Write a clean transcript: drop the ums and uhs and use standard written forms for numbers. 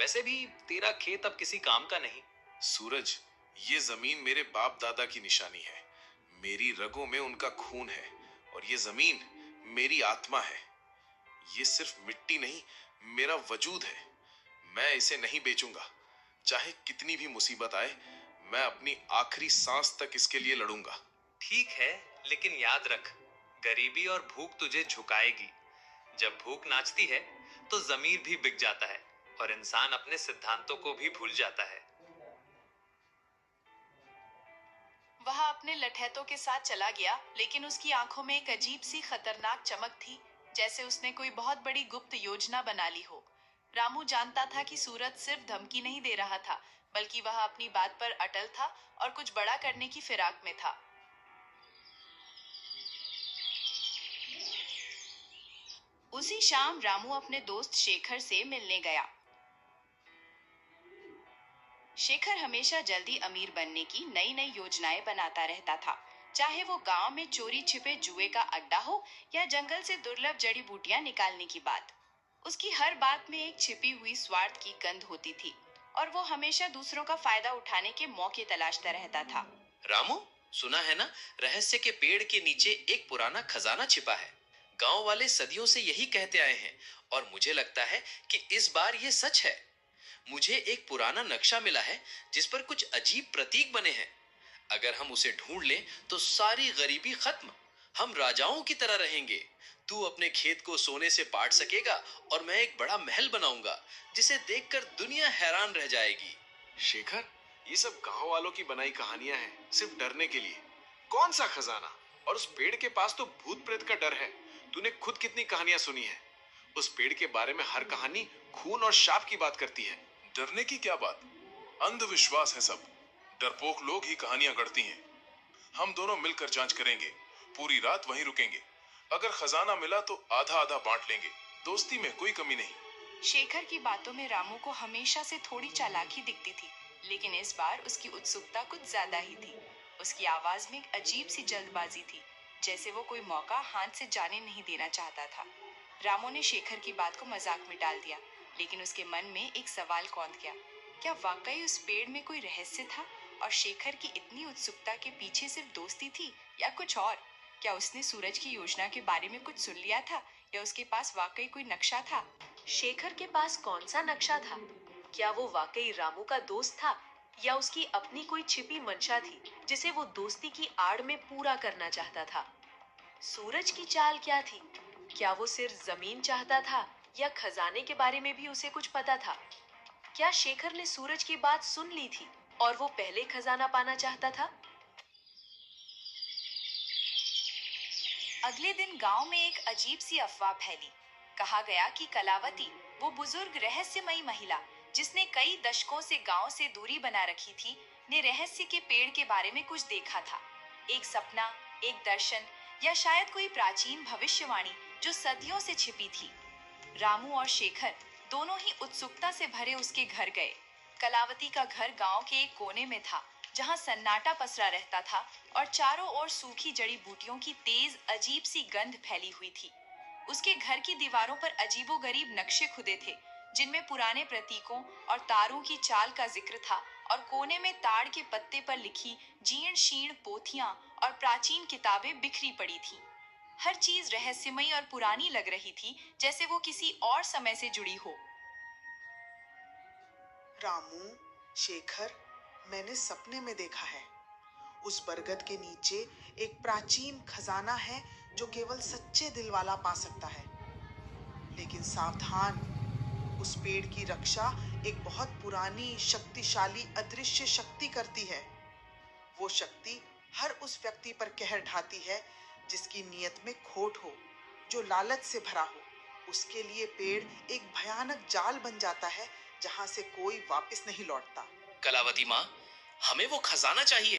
वैसे भी तेरा खेत अब किसी काम का नहीं। सूरज, ये जमीन मेरे बाप दादा की निशानी है। मेरी रगों में उनका खून है और ये जमीन मेरी आत्मा है। ये सिर्फ मिट्टी नहीं, मेरा वजूद है। मैं इसे नहीं बेचूंगा। चाहे कितनी भी मुसीबत आए, मैं अपनी आखिरी सांस तक इसके लिए लड़ूंगा। ठीक है, लेकिन याद रख, गरीबी और भूख तुझे झुकाएगी। जब भूख नाचती है तो जमीर भी बिक जाता है और इंसान अपने सिद्धांतों को भी भूल जाता है। वह अपने लठैतों के साथ चला गया, लेकिन उसकी आंखों में एक अजीब सी खतरनाक चमक थी, जैसे उसने कोई बहुत बड़ी गुप्त योजना बना ली हो। रामू जानता था कि सूरज सिर्फ धमकी नहीं दे रहा था, बल्कि वह अपनी बात पर अटल था और कुछ बड़ा करने की फिराक में था। उसी शाम रामू अपने दोस्त शेखर से मिलने गया। शेखर हमेशा जल्दी अमीर बनने की नई नई योजनाएं बनाता रहता था, चाहे वो गांव में चोरी छिपे जुए का अड्डा हो या जंगल से दुर्लभ जड़ी बूटियां निकालने की बात। उसकी हर बात में एक छिपी हुई स्वार्थ की गंध होती थी और वो हमेशा दूसरों का फायदा उठाने के मौके तलाशता रहता था। रामू, सुना है ना, रहस्य के पेड़ के नीचे एक पुराना खजाना छिपा है। गांव वाले सदियों से यही कहते आए हैं और मुझे लगता है कि इस बार ये सच है। मुझे एक पुराना नक्शा मिला है जिस पर कुछ अजीब प्रतीक बने हैं। अगर हम उसे ढूंढ लें तो सारी गरीबी खत्म। हम राजाओं की तरह रहेंगे। तू अपने खेत को सोने से पाट सकेगा और मैं एक बड़ा महल बनाऊंगा जिसे देखकर दुनिया हैरान रह जाएगी। शेखर, ये सब गांव वालों की बनाई कहानियां हैं, सिर्फ डरने के लिए। कौन सा खजाना? और उस पेड़ के पास तो भूत प्रेत का डर है। तूने खुद कितनी कहानियां सुनी है। उस पेड़ के बारे में हर कहानी खून और शाप की बात करती है। डरने की क्या बात? अंधविश्वास है सब। डरपोक लोग ही कहानियां गढ़ती हैं। हम दोनों मिलकर जांच करेंगे। पूरी रात वहीं रुकेंगे। अगर खजाना मिला तो आधा आधा बांट लेंगे। दोस्ती में कोई कमी नहीं। शेखर की बातों में रामू को हमेशा से थोड़ी चालाकी दिखती थी, लेकिन इस बार उसकी उत्सुकता कुछ ज्यादा ही थी। उसकी आवाज में एक अजीब सी जल्दबाजी थी, जैसे वो कोई मौका हाथ से जाने नहीं देना चाहता था। रामू ने शेखर की बात को मजाक में डाल दिया, लेकिन उसके मन में एक सवाल कौंध गया। क्या वाकई उस पेड़ में कोई रहस्य था और शेखर की इतनी उत्सुकता के पीछे सिर्फ दोस्ती थी या कुछ और? क्या उसने सूरज की योजना के बारे में कुछ सुन लिया था या उसके पास वाकई कोई नक्शा था? शेखर के पास कौन सा नक्शा था? क्या वो वाकई रामू का दोस्त था या उसकी अपनी कोई छिपी मंशा थी जिसे वो दोस्ती की आड़ में पूरा करना चाहता था? सूरज की चाल क्या थी? क्या वो सिर्फ जमीन चाहता था या खजाने के बारे में भी उसे कुछ पता था? क्या शेखर ने सूरज की बात सुन ली थी और वो पहले खजाना पाना चाहता था? अगले दिन गांव में एक अजीब सी अफवाह फैली। कहा गया कि कलावती, वो बुजुर्ग रहस्यमयी महिला जिसने कई दशकों से गांव से दूरी बना रखी थी, ने रहस्य के पेड़ के बारे में कुछ देखा था। एक सपना, एक दर्शन या शायद कोई प्राचीन भविष्यवाणी जो सदियों से छिपी थी। रामू और शेखर दोनों ही उत्सुकता से भरे उसके घर गए। कलावती का घर गांव के एक कोने में था, जहां सन्नाटा पसरा रहता था और चारों ओर सूखी जड़ी बूटियों की तेज अजीब सी गंध फैली हुई थी। उसके घर की दीवारों पर अजीबोगरीब नक्शे खुदे थे, जिनमें पुराने प्रतीकों और तारों की चाल का जिक्र था, और कोने में ताड़ के पत्ते पर लिखी जीर्ण शीर्ण पोथियां और प्राचीन किताबें बिखरी पड़ी थीं। हर चीज रहस्यमयी और पुरानी लग रही थी, जैसे वो किसी और समय से जुड़ी हो। रामू, शेखर, मैंने सपने में देखा है। उस बरगद के नीचे एक प्राचीन खजाना है जो केवल सच्चे दिल वाला पा सकता है। लेकिन सावधान, उस पेड़ की रक्षा एक बहुत पुरानी, शक्तिशाली, अदृश्य शक्ति करती है। वो शक्ति हर उस व्यक्ति पर कहर ढाती है जिसकी नीयत में खोट हो, जो लालच से भरा हो। उसके लिए पेड़ एक भयानक जाल बन जाता है जहां से कोई वापस नहीं लौटता। कलावती माँ, हमें वो खजाना चाहिए।